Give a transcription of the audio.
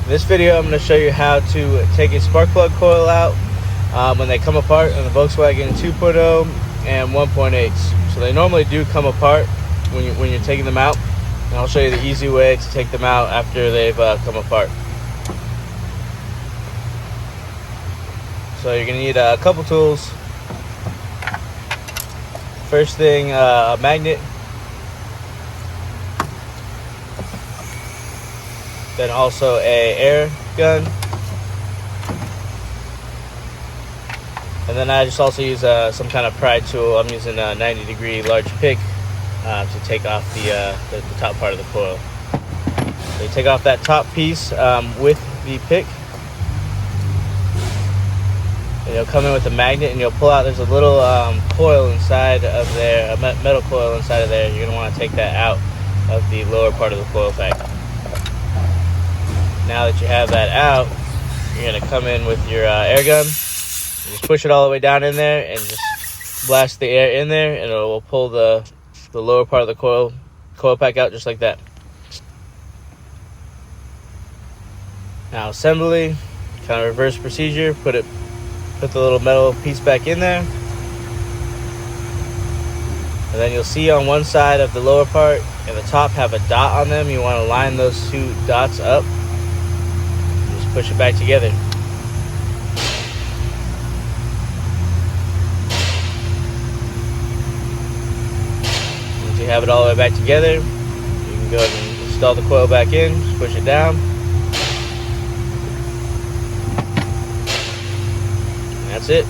In this video, I'm going to show you how to take a spark plug coil out when they come apart on the Volkswagen 2.0 and 1.8. So they normally do come apart when you're taking them out. And I'll show you the easy way to take them out after they've come apart. So you're going to need a couple tools. First thing, a magnet. Then also a air gun. And then I just also use some kind of pry tool. I'm using a 90-degree large pick to take off the top part of the coil. So you take off that top piece with the pick. And you'll come in with a magnet and you'll pull out, there's a little coil inside of there, a metal coil inside of there. You're going to want to take that out of the lower part of the coil pack. Now that you have that out, you're going to come in with your air gun. You just push it all the way down in there and just blast the air in there, and it will pull the lower part of the coil pack out just like that. Now assembly, kind of reverse procedure. Put the little metal piece back in there. And then you'll see on one side of the lower part and the top have a dot on them. You want to line those two dots up. Push it back together. Once you have it all the way back together, you can go ahead and install the coil back in. Just push it down. And that's it.